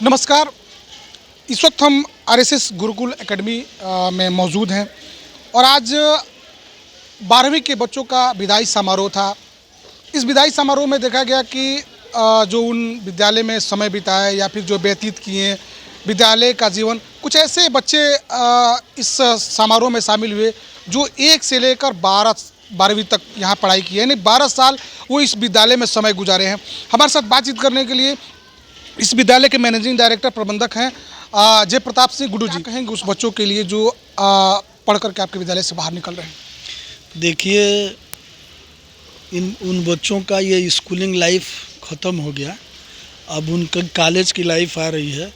नमस्कार। इस वक्त हम आरएसएस गुरुकुल एकेडमी में मौजूद हैं और आज 12वीं के बच्चों का विदाई समारोह था। इस विदाई समारोह में देखा गया कि जो उन विद्यालय में समय बिताए या फिर जो व्यतीत किए विद्यालय का जीवन, कुछ ऐसे बच्चे इस समारोह में शामिल हुए जो 1 से लेकर 12वीं तक यहाँ पढ़ाई की है, यानी 12 साल वो इस विद्यालय में समय गुजारे हैं। हमारे साथ बातचीत करने के लिए इस विद्यालय के मैनेजिंग डायरेक्टर प्रबंधक हैं जय प्रताप सिंह गुडू जी। कहेंगे उस बच्चों के लिए जो पढ़ करके आपके विद्यालय से बाहर निकल रहे हैं। देखिए, उन बच्चों का ये स्कूलिंग लाइफ ख़त्म हो गया, अब उनका कॉलेज की लाइफ आ रही है।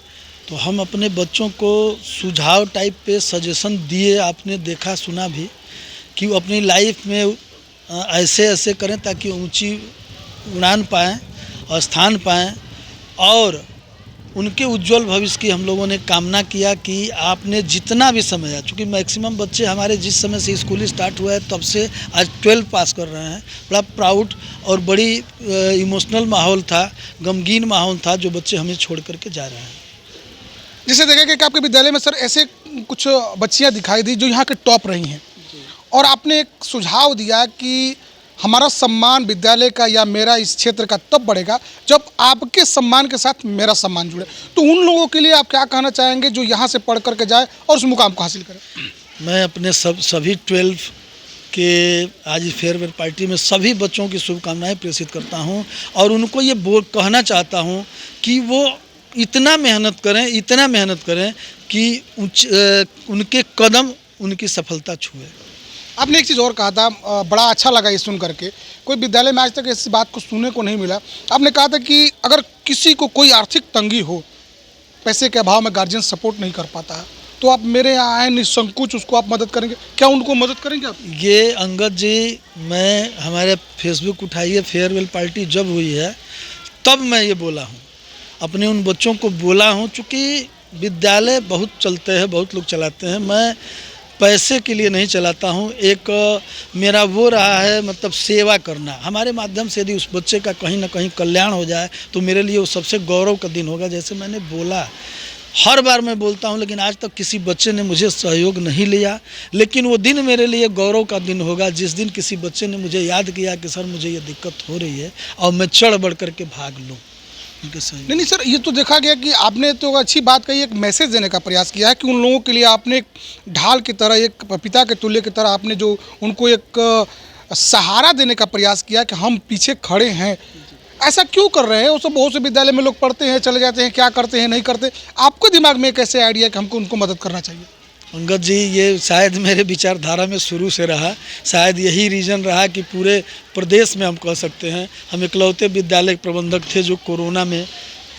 तो हम अपने बच्चों को सुझाव टाइप पे सजेशन दिए, आपने देखा सुना भी, कि वो अपनी लाइफ में ऐसे ऐसे करें ताकि ऊंची उड़ान पाएँ और स्थान पाएँ, और उनके उज्जवल भविष्य की हम लोगों ने कामना किया कि आपने जितना भी समय, चूँकि मैक्सिमम बच्चे हमारे जिस समय से स्कूल स्टार्ट हुआ है तब से आज 12 पास कर रहे हैं। बड़ा प्राउड और बड़ी इमोशनल माहौल था, गमगीन माहौल था जो बच्चे हमें छोड़ करके जा रहे हैं। जिसे देखा कि आपके विद्यालय में सर ऐसे कुछ बच्चियाँ दिखाई दी जो यहाँ के टॉप रही हैं और आपने एक सुझाव दिया कि हमारा सम्मान विद्यालय का या मेरा इस क्षेत्र का तब बढ़ेगा जब आपके सम्मान के साथ मेरा सम्मान जुड़े। तो उन लोगों के लिए आप क्या कहना चाहेंगे जो यहाँ से पढ़ करके जाए और उस मुकाम को हासिल करें? मैं अपने सभी 12 के आज फेयरवेल पार्टी में सभी बच्चों की शुभकामनाएं प्रेषित करता हूं और उनको ये कहना चाहता हूं कि वो इतना मेहनत करें कि उनके कदम उनकी सफलता छुए। आपने एक चीज़ और कहा था, बड़ा अच्छा लगा ये सुन करके, कोई विद्यालय में आज तक इस बात को सुनने को नहीं मिला। आपने कहा था कि अगर किसी को कोई आर्थिक तंगी हो, पैसे के अभाव में गार्जियन सपोर्ट नहीं कर पाता है, तो आप मेरे यहाँ आए निसंकोच उसको आप मदद करेंगे। क्या उनको मदद करेंगे आप? ये अंगद जी, मैं हमारे फेसबुक उठाइए, फेयरवेल पार्टी जब हुई है तब मैं ये बोला हूँ, अपने उन बच्चों को बोला हूँ। चूँकि विद्यालय बहुत चलते हैं, बहुत लोग चलाते हैं, मैं पैसे के लिए नहीं चलाता हूँ। एक मेरा वो रहा है, मतलब सेवा करना। हमारे माध्यम से यदि उस बच्चे का कहीं ना कहीं कल्याण हो जाए तो मेरे लिए वो सबसे गौरव का दिन होगा। जैसे मैंने बोला, हर बार मैं बोलता हूँ, लेकिन आज तक किसी बच्चे ने मुझे सहयोग नहीं लिया, लेकिन वो दिन मेरे लिए गौरव का दिन होगा जिस दिन किसी बच्चे ने मुझे याद किया कि सर मुझे ये दिक्कत हो रही है और मैं चढ़ बढ़ करके भाग लूँ। नहीं सर, ये तो देखा गया कि आपने तो अच्छी बात कही, एक मैसेज देने का प्रयास किया है कि उन लोगों के लिए आपने एक ढाल की तरह, एक पिता के तुल्य की तरह आपने जो उनको एक सहारा देने का प्रयास किया कि हम पीछे खड़े हैं। ऐसा क्यों कर रहे हैं? वो सब बहुत से विद्यालय में लोग पढ़ते हैं, चले जाते हैं, क्या करते हैं नहीं करते। आपको दिमाग में एक ऐसे आइडिया कि हमको उनको मदद करना चाहिए? अंगद जी, ये शायद मेरे विचारधारा में शुरू से रहा, शायद यही रीज़न रहा कि पूरे प्रदेश में हम कह सकते हैं हम इकलौते विद्यालय प्रबंधक थे जो कोरोना में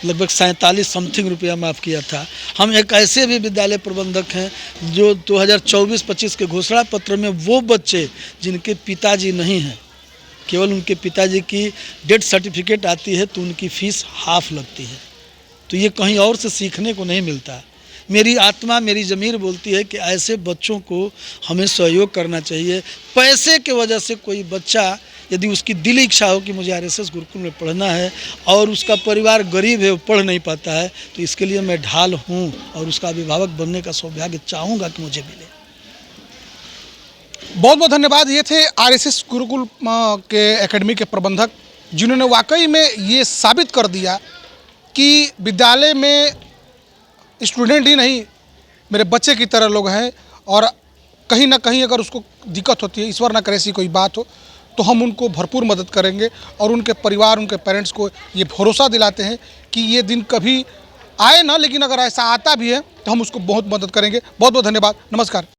लगभग 47 समथिंग रुपया माफ़ किया था। हम एक ऐसे भी विद्यालय प्रबंधक हैं जो 2024-25 के घोषणा पत्र में वो बच्चे जिनके पिताजी नहीं हैं, केवल उनके पिताजी की डेथ सर्टिफिकेट आती है तो उनकी फ़ीस हाफ लगती है। तो ये कहीं और से सीखने को नहीं मिलता। मेरी आत्मा, मेरी ज़मीर बोलती है कि ऐसे बच्चों को हमें सहयोग करना चाहिए। पैसे के वजह से कोई बच्चा, यदि उसकी दिली इच्छा हो कि मुझे आरएसएस गुरुकुल में पढ़ना है और उसका परिवार गरीब है, वो पढ़ नहीं पाता है, तो इसके लिए मैं ढाल हूँ और उसका अभिभावक बनने का सौभाग्य चाहूँगा कि मुझे मिले। बहुत बहुत धन्यवाद। ये थे आरएसएस गुरुकुल के एकेडमी के प्रबंधक जिन्होंने वाकई में ये साबित कर दिया कि विद्यालय में स्टूडेंट ही नहीं, मेरे बच्चे की तरह लोग हैं और कहीं ना कहीं अगर उसको दिक्कत होती है, ईश्वर ना करे ऐसी कोई बात हो, तो हम उनको भरपूर मदद करेंगे और उनके परिवार, उनके पेरेंट्स को ये भरोसा दिलाते हैं कि ये दिन कभी आए ना, लेकिन अगर ऐसा आता भी है तो हम उसको बहुत मदद करेंगे। बहुत बहुत धन्यवाद। नमस्कार।